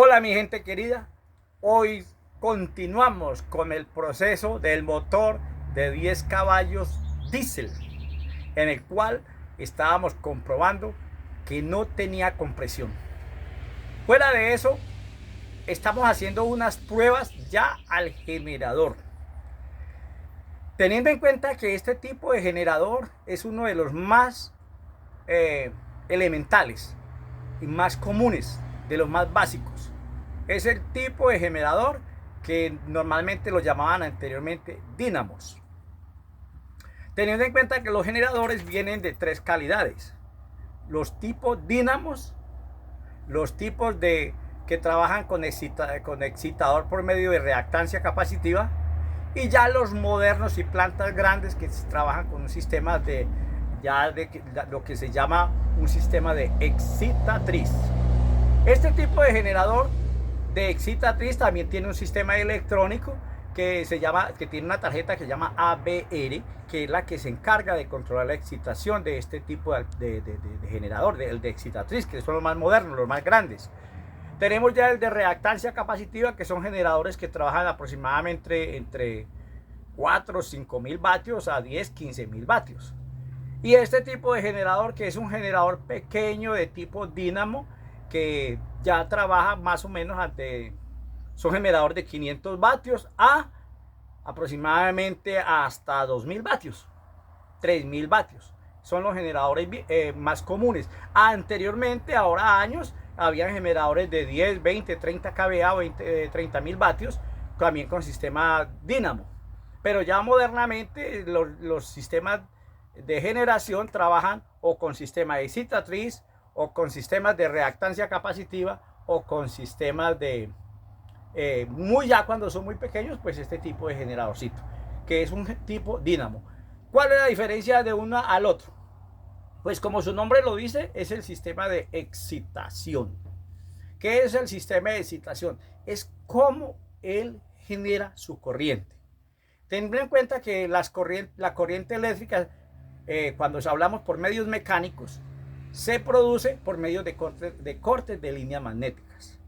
Hola mi gente querida, hoy continuamos con el proceso del motor de 10 caballos diésel, en el cual estábamos comprobando que no tenía compresión. Fuera de eso, estamos haciendo unas pruebas ya al generador. Teniendo en cuenta que este tipo de generador es uno de los más elementales y más comunes, de los más básicos. Es el tipo de generador que normalmente lo llamaban anteriormente dínamos. Teniendo en cuenta que los generadores vienen de tres calidades: los tipos dínamos, los tipos que trabajan con excitador por medio de reactancia capacitiva, y ya los modernos y plantas grandes que trabajan con un sistema de lo que se llama un sistema de excitatriz. Este tipo de generador de excitatriz también tiene un sistema electrónico que tiene una tarjeta que se llama ABR, que es la que se encarga de controlar la excitación de este tipo de generador, de excitatriz, que son los más modernos, los más grandes. Tenemos ya el de reactancia capacitiva, que son generadores que trabajan aproximadamente entre 4 o 5 mil vatios a 10, 15 mil vatios. Y este tipo de generador, que es un generador pequeño de tipo dínamo, que ya trabaja más o menos son generadores de 500 vatios a aproximadamente hasta 2000 vatios, 3000 vatios. Son los generadores más comunes. Anteriormente, ahora años, habían generadores de 10, 20, 30 kVA o 30 mil vatios, también con sistema dínamo. Pero ya modernamente los sistemas de generación trabajan o con sistema de excitatriz, o con sistemas de reactancia capacitiva, o con sistemas de ya cuando son muy pequeños, pues este tipo de generadorcito, que es un tipo dínamo. ¿Cuál es la diferencia de uno al otro? Pues como su nombre lo dice, es el sistema de excitación. ¿Qué es el sistema de excitación? Es cómo él genera su corriente. Ten en cuenta que la corriente eléctrica, cuando hablamos por medios mecánicos, se produce por medio de cortes de líneas magnéticas.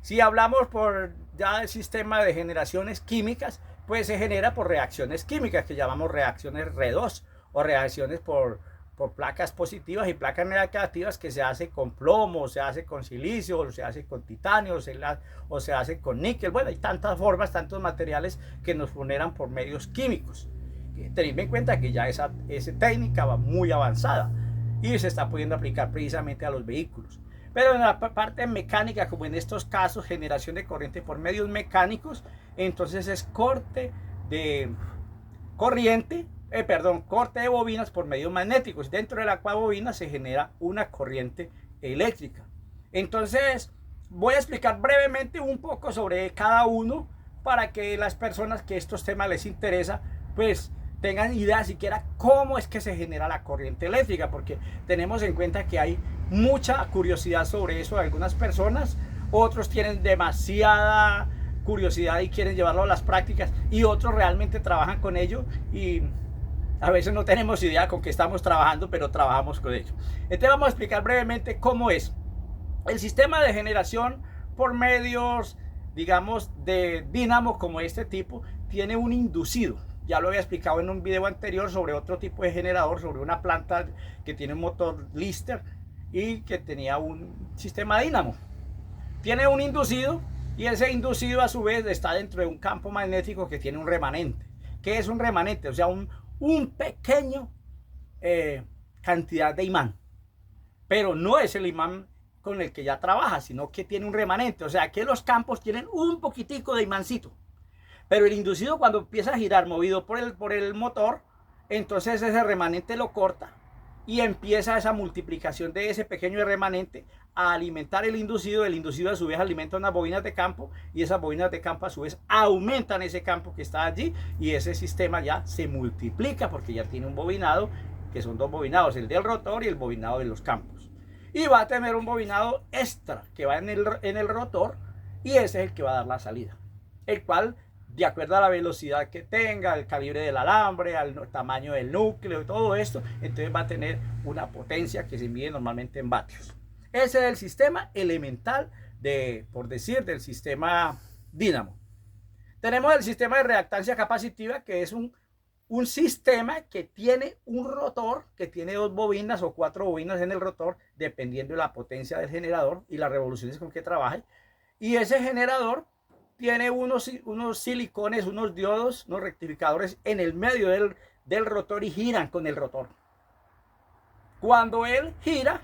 Si hablamos por ya el sistema de generaciones químicas, pues se genera por reacciones químicas, que llamamos reacciones redox, o reacciones por placas positivas y placas negativas, que se hace con plomo, se hace con silicio, o se hace con titanio, o se hace con níquel. Bueno, hay tantas formas, tantos materiales que nos generan por medios químicos. Tened en cuenta que ya esa técnica va muy avanzada y se está pudiendo aplicar precisamente a los vehículos. Pero en la parte mecánica, como en estos casos, generación de corriente por medios mecánicos, entonces es corte de corriente, corte de bobinas por medios magnéticos, dentro de la cual bobina se genera una corriente eléctrica. Entonces voy a explicar brevemente un poco sobre cada uno, para que las personas que estos temas les interesa, pues tengan idea siquiera cómo es que se genera la corriente eléctrica, porque tenemos en cuenta que hay mucha curiosidad sobre eso de algunas personas. Otros tienen demasiada curiosidad y quieren llevarlo a las prácticas, y otros realmente trabajan con ello y a veces no tenemos idea con qué estamos trabajando, pero trabajamos con ello. Entonces vamos a explicar brevemente cómo es el sistema de generación por medios, digamos, de dínamo, como este tipo. Tiene un inducido. Ya lo había explicado en un video anterior sobre otro tipo de generador, sobre una planta que tiene un motor Lister y que tenía un sistema dínamo. Tiene un inducido, y ese inducido a su vez está dentro de un campo magnético que tiene un remanente. ¿Qué es un remanente? O sea, un pequeño cantidad de imán. Pero no es el imán con el que ya trabaja, sino que tiene un remanente. O sea, que los campos tienen un poquitico de imancito. Pero el inducido, cuando empieza a girar movido por el motor, entonces ese remanente lo corta y empieza esa multiplicación de ese pequeño remanente a alimentar el inducido. El inducido a su vez alimenta unas bobinas de campo, y esas bobinas de campo a su vez aumentan ese campo que está allí, y ese sistema ya se multiplica porque ya tiene un bobinado, que son dos bobinados, el del rotor y el bobinado de los campos. Y va a tener un bobinado extra que va en el rotor, y ese es el que va a dar la salida, el cual, de acuerdo a la velocidad que tenga, el calibre del alambre, al tamaño del núcleo y todo esto, entonces va a tener una potencia que se mide normalmente en vatios. Ese es el sistema elemental por decir, del sistema dínamo. Tenemos el sistema de reactancia capacitiva, que es un sistema que tiene un rotor, que tiene 2 bobinas o 4 bobinas en el rotor, dependiendo de la potencia del generador y las revoluciones con que trabaje. Y ese generador tiene unos silicones, unos diodos, unos rectificadores en el medio del rotor y giran con el rotor. Cuando él gira,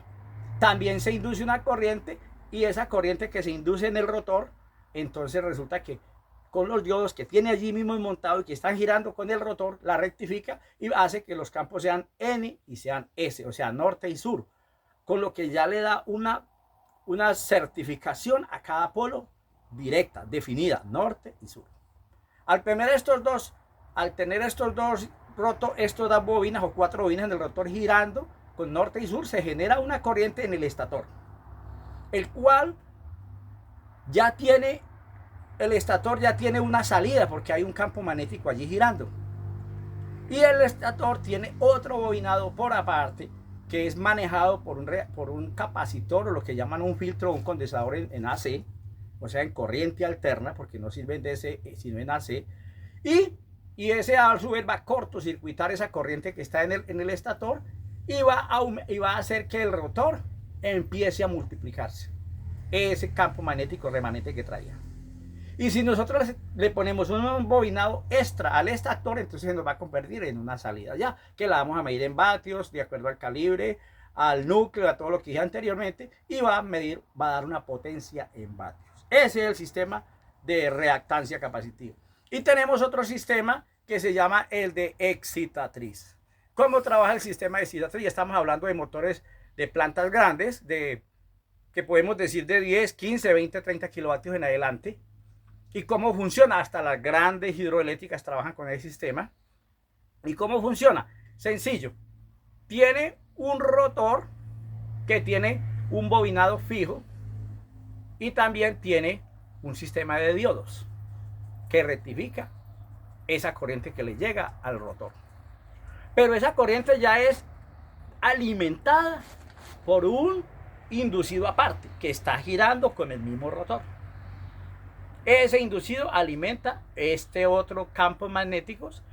también se induce una corriente, y esa corriente que se induce en el rotor, entonces resulta que con los diodos que tiene allí mismo montado y que están girando con el rotor, la rectifica y hace que los campos sean N y sean S, o sea, norte y sur, con lo que ya le da una certificación a cada polo directa, definida, norte y sur. Al tener estos dos estas 2 bobinas o 4 bobinas en el rotor girando con norte y sur, se genera una corriente en el estator, el cual el estator ya tiene una salida porque hay un campo magnético allí girando. Y el estator tiene otro bobinado por aparte que es manejado por un capacitor, o lo que llaman un filtro o un condensador en AC, o sea, en corriente alterna, porque no sirve en DC, sino en AC. Y ese a su vez va a cortocircuitar esa corriente que está en el estator y va a hacer que el rotor empiece a multiplicarse, ese campo magnético remanente que traía. Y si nosotros le ponemos un bobinado extra al estator, entonces se nos va a convertir en una salida ya, que la vamos a medir en vatios, de acuerdo al calibre, al núcleo, a todo lo que dije anteriormente, y va a dar una potencia en vatios. Ese es el sistema de reactancia capacitiva. Y tenemos otro sistema que se llama el de excitatriz. ¿Cómo trabaja el sistema de excitatriz? Ya estamos hablando de motores de plantas grandes, que podemos decir de 10, 15, 20, 30 kilovatios en adelante. ¿Y cómo funciona? Hasta las grandes hidroeléctricas trabajan con el sistema. ¿Y cómo funciona? Sencillo. Tiene un rotor que tiene un bobinado fijo y también tiene un sistema de diodos que rectifica esa corriente que le llega al rotor. Pero esa corriente ya es alimentada por un inducido aparte que está girando con el mismo rotor. Ese inducido alimenta este otro campo magnéticos,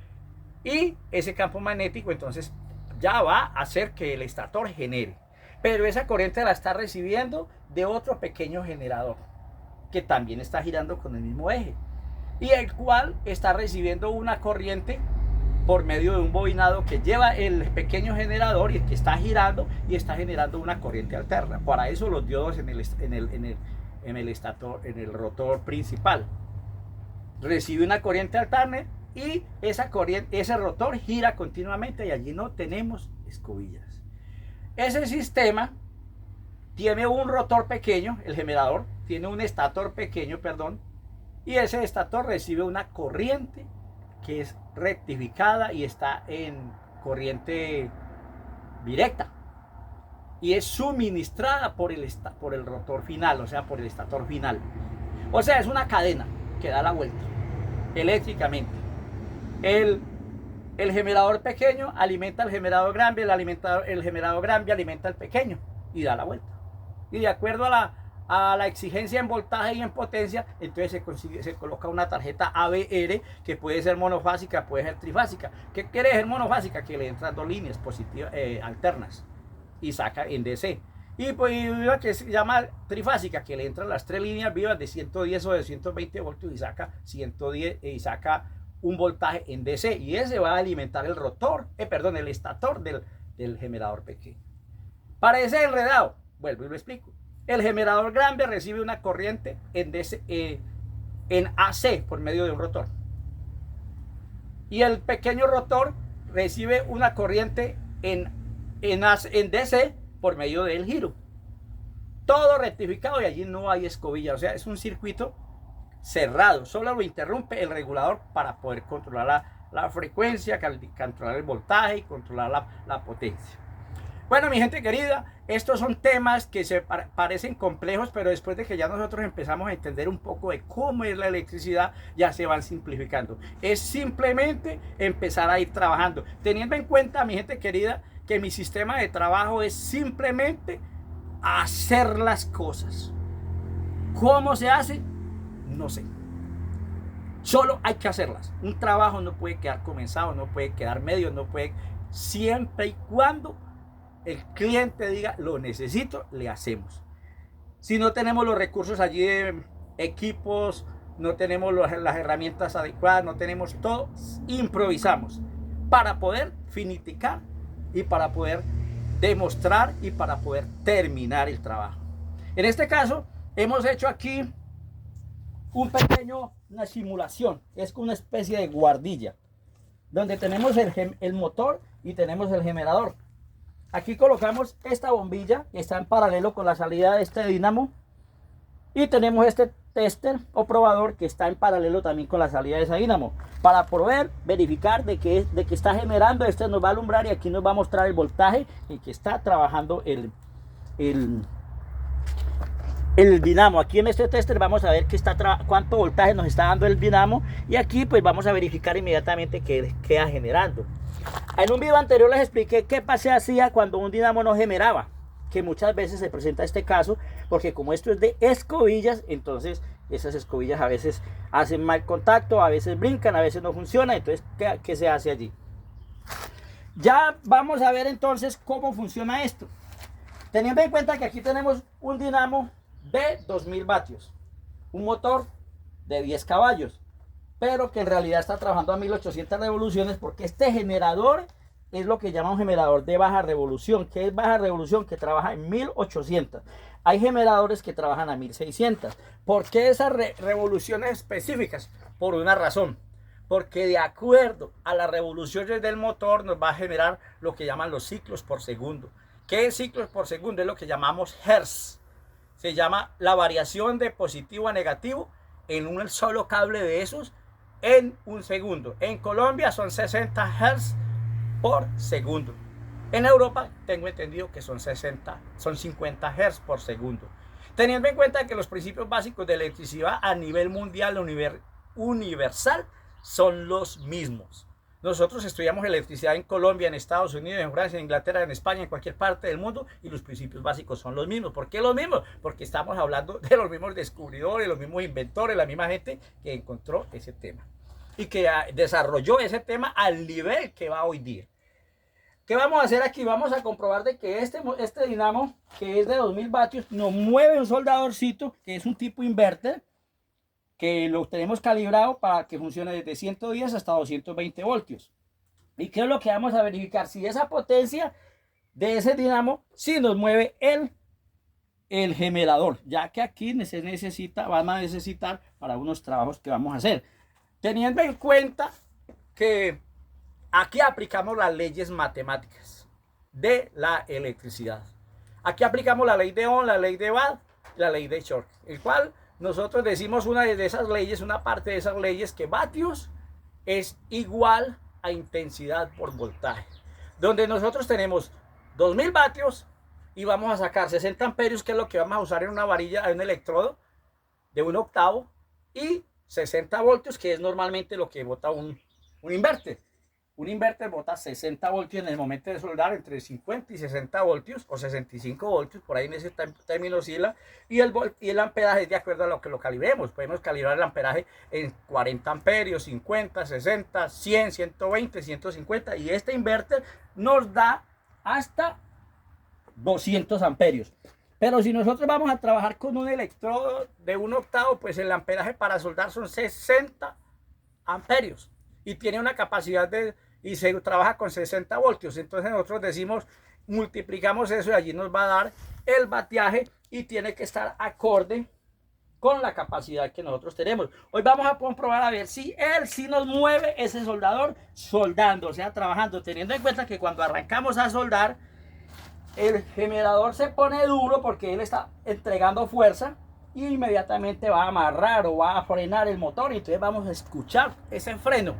y ese campo magnético entonces ya va a hacer que el estator genere. Pero esa corriente la está recibiendo de otro pequeño generador que también está girando con el mismo eje, y el cual está recibiendo una corriente por medio de un bobinado que lleva el pequeño generador y que está girando y está generando una corriente alterna. Para eso los diodos en el estator, en el rotor principal, recibe una corriente alterna y ese rotor gira continuamente y allí no tenemos escobillas. Ese sistema tiene un rotor pequeño, el generador tiene un estator pequeño, perdón, y ese estator recibe una corriente que es rectificada y está en corriente directa y es suministrada por el rotor final, o sea, por el estator final. O sea, es una cadena que da la vuelta eléctricamente. El generador pequeño alimenta al generador grande, el generador grande alimenta al pequeño y da la vuelta. Y de acuerdo a la exigencia en voltaje y en potencia, entonces se coloca una tarjeta ABR que puede ser monofásica, puede ser trifásica. ¿Qué quiere decir monofásica? Que le entran 2 líneas positivas alternas y saca en DC. Y pues una que se llama trifásica, que le entran las 3 líneas vivas de 110 o de 120 voltios y saca 110 y saca un voltaje en DC, y ese va a alimentar el rotor, el estator del generador pequeño. Para ese enredado, vuelvo y lo explico. El generador grande recibe una corriente en DC, en AC por medio de un rotor. Y el pequeño rotor recibe una corriente en DC por medio del giro. Todo rectificado y allí no hay escobilla. O sea, es un circuito cerrado. Solo lo interrumpe el regulador para poder controlar la frecuencia, controlar el voltaje y controlar la potencia. Bueno, mi gente querida, estos son temas que se parecen complejos, pero después de que ya nosotros empezamos a entender un poco de cómo es la electricidad, ya se van simplificando. Es simplemente empezar a ir trabajando, teniendo en cuenta, mi gente querida, que mi sistema de trabajo es simplemente hacer las cosas. ¿Cómo se hace? No sé. Solo hay que hacerlas. Un trabajo no puede quedar comenzado, no puede quedar medio, no puede... Siempre y cuando el cliente diga, lo necesito, le hacemos. Si no tenemos los recursos allí de equipos, no tenemos las herramientas adecuadas, no tenemos todo, improvisamos para poder finiquitar y para poder demostrar y para poder terminar el trabajo. En este caso, hemos hecho aquí una simulación, es como una especie de guardilla, donde tenemos el motor y tenemos el generador. Aquí colocamos esta bombilla que está en paralelo con la salida de este dínamo y tenemos este tester o probador que está en paralelo también con la salida de ese dínamo para poder verificar de que está generando. Este nos va a alumbrar y aquí nos va a mostrar el voltaje en que está trabajando el dinamo. Aquí en este tester vamos a ver cuánto voltaje nos está dando el dinamo y aquí pues vamos a verificar inmediatamente que queda generando. En un video anterior les expliqué qué hacía cuando un dinamo no generaba, que muchas veces se presenta este caso porque como esto es de escobillas, entonces esas escobillas a veces hacen mal contacto, a veces brincan, a veces no funciona. Entonces ¿qué se hace allí? Ya vamos a ver entonces cómo funciona esto, teniendo en cuenta que aquí tenemos un dinamo de 2000 vatios, un motor de 10 caballos, pero que en realidad está trabajando a 1800 revoluciones porque este generador es lo que llama un generador de baja revolución. ¿Qué es baja revolución? Que trabaja en 1800. Hay generadores que trabajan a 1600. ¿Por qué esas revoluciones específicas? Por una razón, porque de acuerdo a las revoluciones del motor nos va a generar lo que llaman los ciclos por segundo. ¿Qué es ciclos por segundo? Es lo que llamamos hertz. Se llama la variación de positivo a negativo en un solo cable de esos en un segundo. En Colombia son 60 Hz por segundo. En Europa tengo entendido que son 50 Hz por segundo. Teniendo en cuenta que los principios básicos de electricidad a nivel mundial, universal, son los mismos. Nosotros estudiamos electricidad en Colombia, en Estados Unidos, en Francia, en Inglaterra, en España, en cualquier parte del mundo, y los principios básicos son los mismos. ¿Por qué los mismos? Porque estamos hablando de los mismos descubridores, los mismos inventores, la misma gente que encontró ese tema y que desarrolló ese tema al nivel que va hoy día. ¿Qué vamos a hacer aquí? Vamos a comprobar de que este dinamo, que es de 2000 vatios, nos mueve un soldadorcito, que es un tipo inverter, que lo tenemos calibrado para que funcione desde 110 hasta 220 voltios. ¿Y qué es lo que vamos a verificar? Si esa potencia de ese dinamo sí nos mueve el generador, ya que aquí van a necesitar para unos trabajos que vamos a hacer. Teniendo en cuenta que aquí aplicamos las leyes matemáticas de la electricidad. Aquí aplicamos la ley de Ohm, la ley de Watt, la ley de Short, el cual nosotros decimos una de esas leyes, una parte de esas leyes, que vatios es igual a intensidad por voltaje. Donde nosotros tenemos 2000 vatios y vamos a sacar 60 amperios, que es lo que vamos a usar en una varilla, en un electrodo de 1 octavo, y 60 voltios, que es normalmente lo que bota un inverter. Un inverter bota 60 voltios en el momento de soldar, entre 50 y 60 voltios o 65 voltios, por ahí en ese término oscila, y el amperaje es de acuerdo a lo que lo calibremos. Podemos calibrar el amperaje en 40 amperios, 50, 60, 100, 120, 150, y este inverter nos da hasta 200 amperios. Pero si nosotros vamos a trabajar con un electrodo de 1 octavo, pues el amperaje para soldar son 60 amperios y tiene una capacidad y se trabaja con 60 voltios. Entonces nosotros decimos, multiplicamos eso y allí nos va a dar el vatiaje y tiene que estar acorde con la capacidad que nosotros tenemos. Hoy vamos a comprobar a ver si él sí nos mueve ese soldador soldando, o sea, trabajando, teniendo en cuenta que cuando arrancamos a soldar, el generador se pone duro porque él está entregando fuerza y inmediatamente va a amarrar o va a frenar el motor, y entonces vamos a escuchar ese freno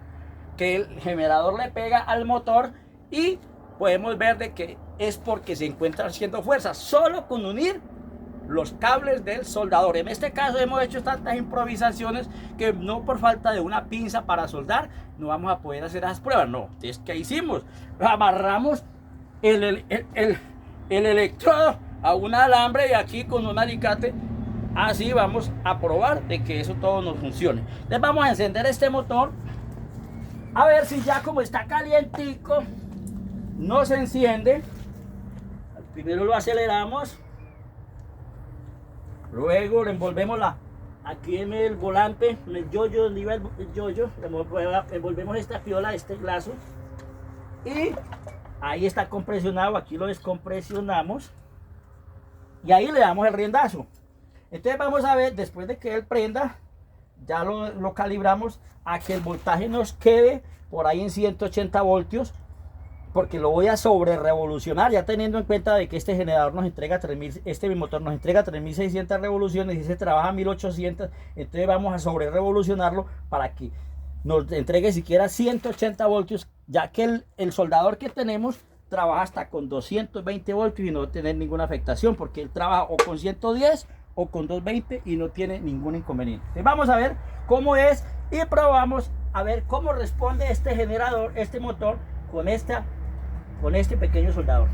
que el generador le pega al motor y podemos ver de que es porque se encuentra haciendo fuerza solo con unir los cables del soldador. En este caso hemos hecho tantas improvisaciones que no por falta de una pinza para soldar no vamos a poder hacer esas pruebas. No, es que hicimos, amarramos el electrodo a un alambre y aquí con un alicate Así vamos a probar de que eso todo nos funcione. Entonces vamos a encender este motor. A ver si ya como está calientico, no se enciende. Primero lo aceleramos. Luego le envolvemos aquí en el volante, en el yoyo, donde iba el yoyo. Envolvemos esta piola, este lazo. Y ahí está compresionado, aquí lo descompresionamos. Y ahí le damos el riendazo. Entonces vamos a ver, después de que él prenda, ya lo calibramos a que el voltaje nos quede por ahí en 180 voltios, porque lo voy a sobre revolucionar, ya teniendo en cuenta de que este generador nos entrega 3000, este motor nos entrega 3600 revoluciones y se trabaja 1800, entonces vamos a sobre revolucionarlo para que nos entregue siquiera 180 voltios, ya que el soldador que tenemos trabaja hasta con 220 voltios y no va a tener ninguna afectación, porque él trabaja o con 110 o con 220 y no tiene ningún inconveniente. Entonces vamos a ver cómo es y probamos a ver cómo responde este generador, este motor con este pequeño soldador.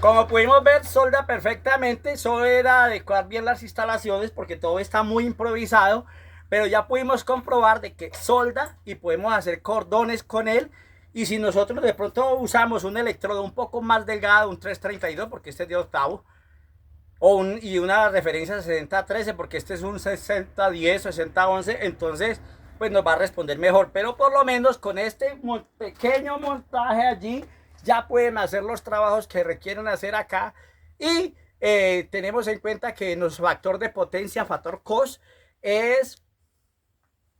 Como pudimos ver, solda perfectamente. Solo era adecuar bien las instalaciones porque todo está muy improvisado. Pero ya pudimos comprobar de que solda y podemos hacer cordones con él. Y si nosotros de pronto usamos un electrodo un poco más delgado, un 332, porque este es de octavo, y una referencia 6013, porque este es un 6010, 6011, entonces pues nos va a responder mejor. Pero por lo menos con este pequeño montaje allí ya pueden hacer los trabajos que requieren hacer acá. Y tenemos en cuenta que nuestro factor de potencia, factor COS, es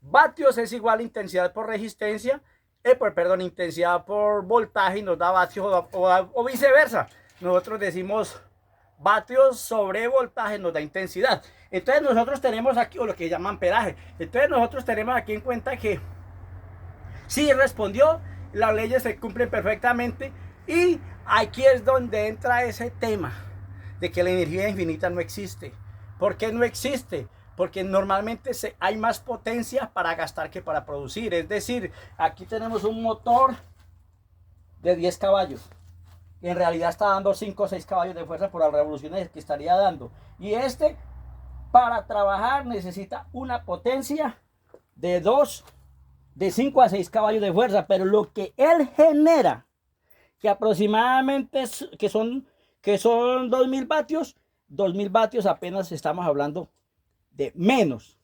vatios es igual a intensidad por resistencia, perdón, intensidad por voltaje, y nos da vatios, o viceversa. Nosotros decimos vatios sobre voltaje nos da intensidad. Entonces nosotros tenemos aquí, o lo que llaman amperaje. Entonces nosotros tenemos aquí en cuenta que sí respondió, las leyes se cumplen perfectamente. Y aquí es donde entra ese tema de que la energía infinita no existe. ¿Por qué no existe? Porque normalmente hay más potencia para gastar que para producir. Es decir, aquí tenemos un motor de 10 caballos. en realidad está dando 5 o 6 caballos de fuerza por las revoluciones que estaría dando. Y este, para trabajar, necesita una potencia de 5 a 6 caballos de fuerza, pero lo que él genera, que aproximadamente que son 2000 vatios apenas estamos hablando de menos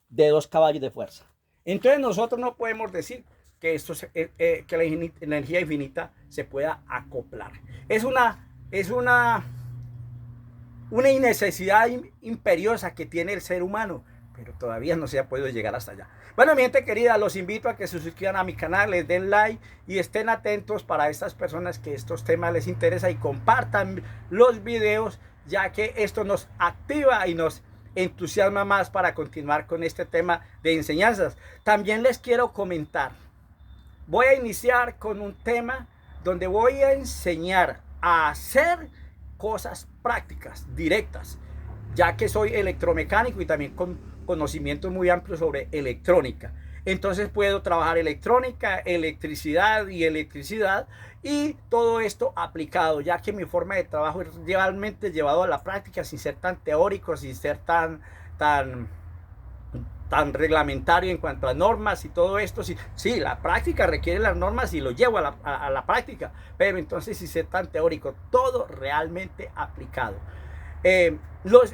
de 2 caballos de fuerza. Entonces nosotros no podemos decir que, que la energía infinita se pueda acoplar. Es una necesidad imperiosa que tiene el ser humano, pero todavía no se ha podido llegar hasta allá. Bueno, mi gente querida, los invito a que se suscriban a mi canal, les den like y estén atentos para estas personas que estos temas les interesa y compartan los videos, ya que esto nos activa y nos entusiasma más para continuar con este tema de enseñanzas. También les quiero comentar, voy a iniciar con un tema donde voy a enseñar a hacer cosas prácticas, directas, ya que soy electromecánico y también con conocimientos muy amplios sobre electrónica. Entonces puedo trabajar electrónica, electricidad y todo esto aplicado, ya que mi forma de trabajo es realmente llevado a la práctica sin ser tan teórico, sin ser tan reglamentario en cuanto a normas y todo esto. Sí, la práctica requiere las normas y lo llevo a la práctica, pero entonces sin ser tan teórico, todo realmente aplicado.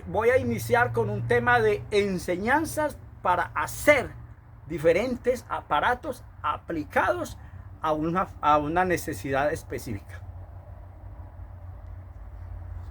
Voy a iniciar con un tema de enseñanzas para hacer diferentes aparatos aplicados a una necesidad específica.